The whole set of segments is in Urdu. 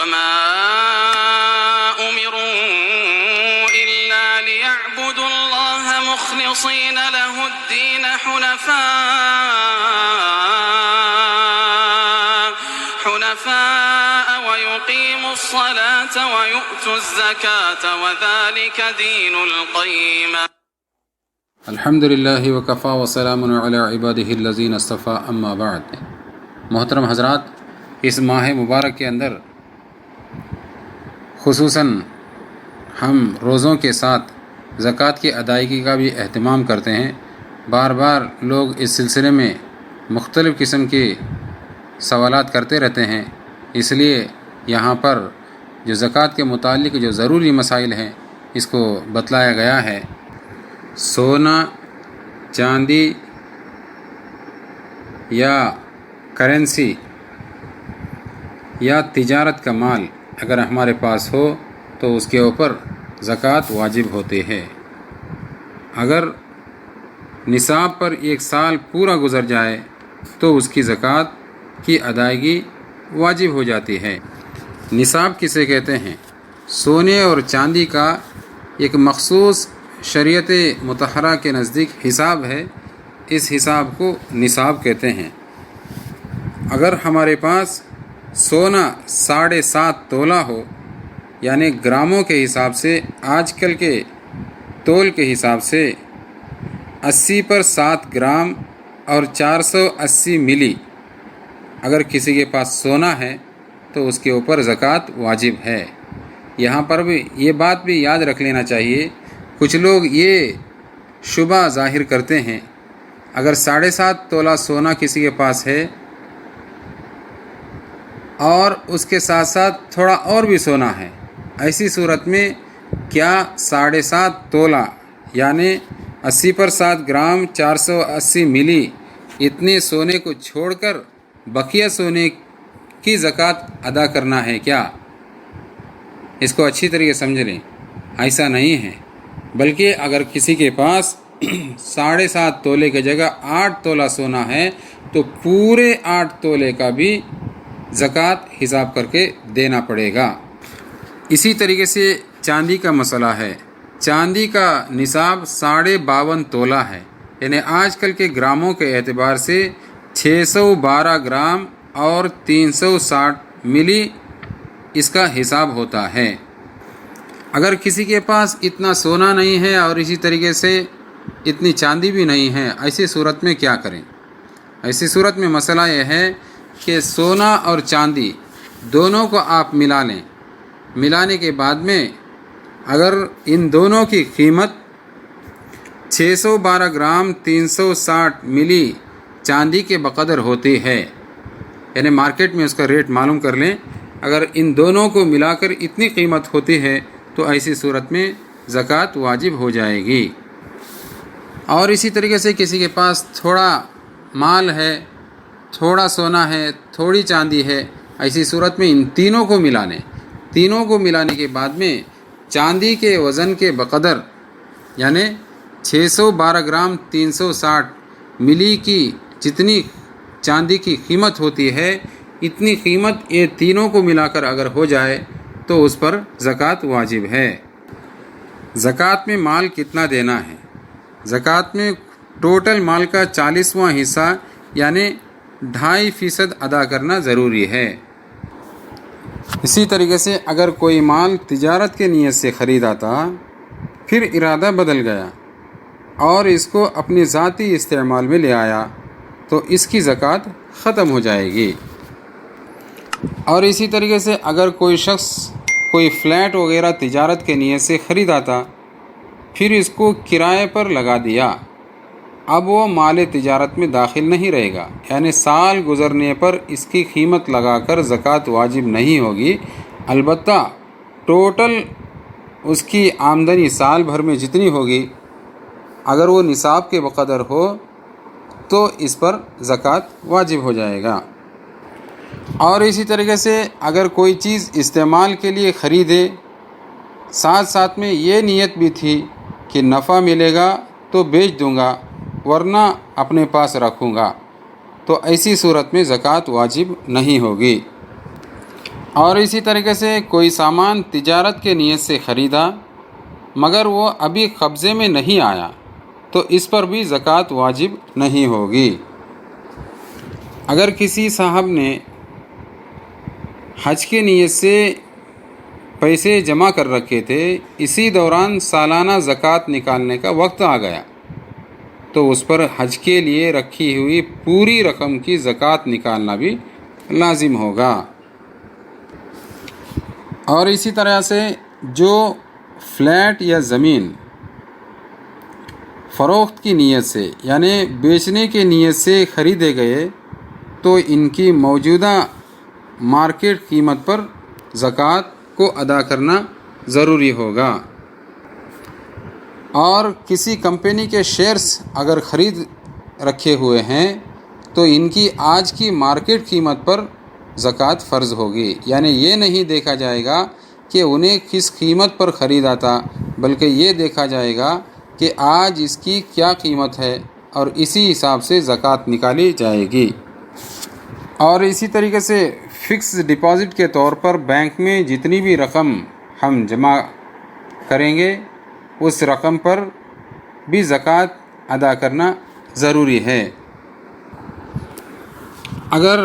وما أمروا إلا ليعبدوا الله مخلصين له الدين حنفاء ويقيموا الصلاة ويؤتوا الزكاة وذلك دين القيمة. الحمد للہ وکفا وسلام علی عبادہ الذین اصطفیٰ اما بعد. محترم حضرات، اس ماہ مبارک کے اندر خصوصاً ہم روزوں کے ساتھ زکوٰۃ کی ادائیگی کا بھی اہتمام کرتے ہیں. بار بار لوگ اس سلسلے میں مختلف قسم کے سوالات کرتے رہتے ہیں، اس لیے یہاں پر جو زکوٰۃ کے متعلق جو ضروری مسائل ہیں اس کو بتلایا گیا ہے. سونا، چاندی یا کرنسی یا تجارت کا مال اگر ہمارے پاس ہو تو اس کے اوپر زکوٰۃ واجب ہوتی ہے. اگر نصاب پر ایک سال پورا گزر جائے تو اس کی زکوٰۃ کی ادائیگی واجب ہو جاتی ہے. نصاب کسے کہتے ہیں؟ سونے اور چاندی کا ایک مخصوص شریعت مطہرہ کے نزدیک حساب ہے، اس حساب کو نصاب کہتے ہیں. اگر ہمارے پاس سونا 7.5 تولہ ہو، یعنی گراموں کے حساب سے، آج کل کے تول کے حساب سے 80 پر 7 گرام اور 480 ملی اگر کسی کے پاس سونا ہے تو اس کے اوپر زکوٰۃ واجب ہے. یہاں پر بھی یہ بات بھی یاد رکھ لینا چاہیے، کچھ لوگ یہ شبہ ظاہر کرتے ہیں اگر 7.5 تولہ سونا کسی کے پاس ہے اور اس کے ساتھ ساتھ تھوڑا اور بھی سونا ہے، ایسی صورت میں کیا 7.5 تولہ یعنی 80 پر 7 گرام 480 ملی اتنے سونے کو چھوڑ کر بقیہ سونے کی زکوٰۃ ادا کرنا ہے کیا؟ اس کو اچھی طریقے سمجھ لیں، ایسا نہیں ہے. بلکہ اگر کسی کے پاس 7.5 تولے کی جگہ 8 تولہ سونا ہے تو پورے 8 تولے کا بھی زکوٰۃ حساب کر کے دینا پڑے گا. اسی طریقے سے چاندی کا مسئلہ ہے. چاندی کا نصاب 52.5 تولہ ہے، یعنی آج کل کے گراموں کے اعتبار سے 612 گرام اور 360 ملی اس کا حساب ہوتا ہے. اگر کسی کے پاس اتنا سونا نہیں ہے اور اسی طریقے سے اتنی چاندی بھی نہیں ہے، ایسی صورت میں کیا کریں؟ ایسی صورت میں مسئلہ یہ ہے کہ سونا اور چاندی دونوں کو آپ ملا لیں. ملانے کے بعد میں اگر ان دونوں کی قیمت 612 گرام 360 ملی چاندی کے بقدر ہوتی ہے، یعنی مارکیٹ میں اس کا ریٹ معلوم کر لیں، اگر ان دونوں کو ملا کر اتنی قیمت ہوتی ہے تو ایسی صورت میں زکوٰۃ واجب ہو جائے گی. اور اسی طریقے سے کسی کے پاس تھوڑا مال ہے، تھوڑا سونا ہے، تھوڑی چاندی ہے، ایسی صورت میں ان تینوں کو ملا لیں. تینوں کو ملانے کے بعد میں چاندی کے وزن کے بقدر یعنی 612 گرام 360 ملی کی جتنی چاندی کی قیمت ہوتی ہے، اتنی قیمت یہ تینوں کو ملا کر اگر ہو جائے تو اس پر زکوٰۃ واجب ہے. زکوٰۃ میں مال کتنا دینا ہے؟ زکوٰۃ میں ٹوٹل مال کا 40واں حصہ یعنی 2.5% ادا کرنا ضروری ہے. اسی طریقے سے اگر کوئی مال تجارت کے نیت سے خریدا تھا، پھر ارادہ بدل گیا اور اس کو اپنی ذاتی استعمال میں لے آیا تو اس کی زکوٰۃ ختم ہو جائے گی. اور اسی طریقے سے اگر کوئی شخص کوئی فلیٹ وغیرہ تجارت کے نیت سے خریدا تھا، پھر اس کو کرائے پر لگا دیا، اب وہ مال تجارت میں داخل نہیں رہے گا، یعنی سال گزرنے پر اس کی قیمت لگا کر زکوٰۃ واجب نہیں ہوگی. البتہ ٹوٹل اس کی آمدنی سال بھر میں جتنی ہوگی اگر وہ نصاب کے بقدر ہو تو اس پر زکوٰۃ واجب ہو جائے گا. اور اسی طریقے سے اگر کوئی چیز استعمال کے لیے خریدے، ساتھ ساتھ میں یہ نیت بھی تھی کہ نفع ملے گا تو بیچ دوں گا ورنہ اپنے پاس رکھوں گا، تو ایسی صورت میں زکوٰۃ واجب نہیں ہوگی. اور اسی طریقے سے کوئی سامان تجارت کے نیت سے خریدا مگر وہ ابھی قبضے میں نہیں آیا تو اس پر بھی زکوٰۃ واجب نہیں ہوگی۔ اگر کسی صاحب نے حج کے نیت سے پیسے جمع کر رکھے تھے، اسی دوران سالانہ زکوٰۃ نکالنے کا وقت آ گیا تو اس پر حج کے لیے رکھی ہوئی پوری رقم کی زکوٰۃ نکالنا بھی لازم ہوگا۔ اور اسی طرح سے جو فلیٹ یا زمین فروخت کی نیت سے یعنی بیچنے کے نیت سے خریدے گئے تو ان کی موجودہ مارکیٹ قیمت پر زکوٰۃ کو ادا کرنا ضروری ہوگا۔ اور کسی کمپنی کے شیئرز اگر خرید رکھے ہوئے ہیں تو ان کی آج کی مارکیٹ قیمت پر زکوٰۃ فرض ہوگی، یعنی یہ نہیں دیکھا جائے گا کہ انہیں کس قیمت پر خریدا تھا، بلکہ یہ دیکھا جائے گا کہ آج اس کی کیا قیمت ہے اور اسی حساب سے زکوٰۃ نکالی جائے گی۔ اور اسی طریقے سے فکس ڈپازٹ کے طور پر بینک میں جتنی بھی رقم ہم جمع کریں گے اس رقم پر بھی زکوٰۃ ادا کرنا ضروری ہے۔ اگر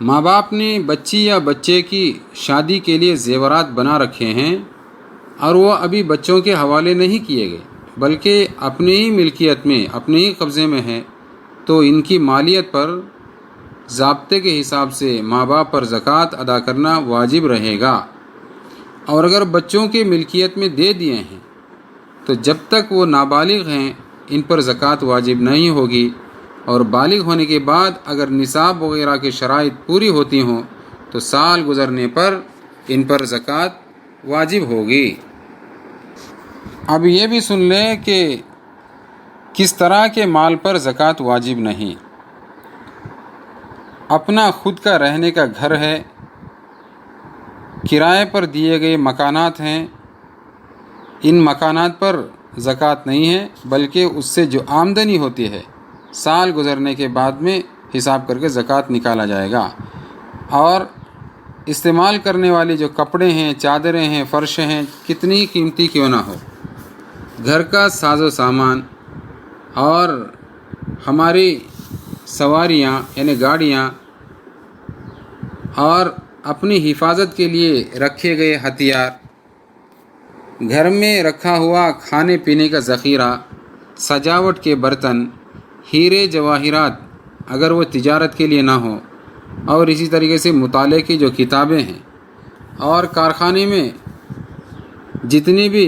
ماں باپ نے بچی یا بچے کی شادی کے لیے زیورات بنا رکھے ہیں اور وہ ابھی بچوں کے حوالے نہیں کیے گئے بلکہ اپنے ہی ملکیت میں اپنے ہی قبضے میں ہیں تو ان کی مالیت پر ضابطے کے حساب سے ماں باپ پر زکوٰۃ ادا کرنا واجب رہے گا۔ اور اگر بچوں کے ملکیت میں دے دیے ہیں تو جب تک وہ نابالغ ہیں ان پر زکوٰۃ واجب نہیں ہوگی، اور بالغ ہونے کے بعد اگر نصاب وغیرہ کی شرائط پوری ہوتی ہوں تو سال گزرنے پر ان پر زکوٰۃ واجب ہوگی۔ اب یہ بھی سن لیں کہ کس طرح کے مال پر زکوٰۃ واجب نہیں۔ اپنا خود کا رہنے کا گھر ہے، کرائے پر دیے گئے مکانات ہیں، ان مکانات پر زکوٰۃ نہیں ہے بلکہ اس سے جو آمدنی ہوتی ہے سال گزرنے کے بعد میں حساب کر کے زکوٰۃ نکالا جائے گا۔ اور استعمال کرنے والی جو کپڑے ہیں، چادریں ہیں، فرش ہیں، کتنی قیمتی کیوں نہ ہو، گھر کا ساز و سامان اور ہماری سواریاں یعنی گاڑیاں اور اپنی حفاظت کے لیے رکھے گئے ہتھیار، گھر میں رکھا ہوا کھانے پینے کا ذخیرہ، سجاوٹ کے برتن، ہیرے جواہرات اگر وہ تجارت کے لیے نہ ہو، اور اسی طریقے سے مطالعے کی جو کتابیں ہیں، اور کارخانے میں جتنے بھی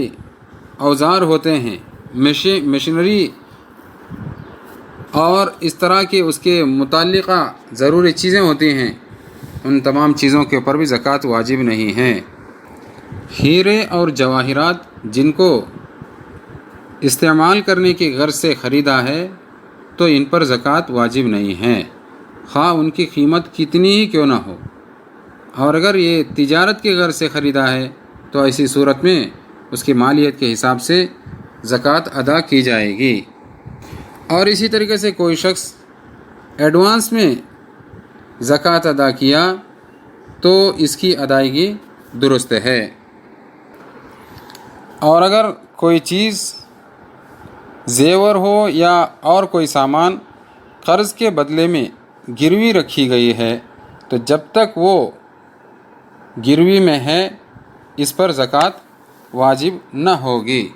اوزار ہوتے ہیں، مشینری اور اس طرح کے اس کے متعلقہ ضروری چیزیں ہوتی ہیں، ان تمام چیزوں کے اوپر بھی زکوٰۃ واجب نہیں ہے۔ ہیرے اور جواہرات جن کو استعمال کرنے کی غرض سے خریدا ہے تو ان پر زکوٰۃ واجب نہیں ہے، خواہ ان کی قیمت کتنی ہی کیوں نہ ہو۔ اور اگر یہ تجارت کی غرض سے خریدا ہے تو ایسی صورت میں اس کی مالیت کے حساب سے زکوٰۃ ادا کی جائے گی۔ اور اسی طریقے سے کوئی شخص ایڈوانس میں زکوٰۃ ادا کیا تو اس کی ادائیگی درست ہے۔ اور اگر کوئی چیز زیور ہو یا اور کوئی سامان قرض کے بدلے میں گروی رکھی گئی ہے تو جب تک وہ گروی میں ہے اس پر زکوٰۃ واجب نہ ہوگی۔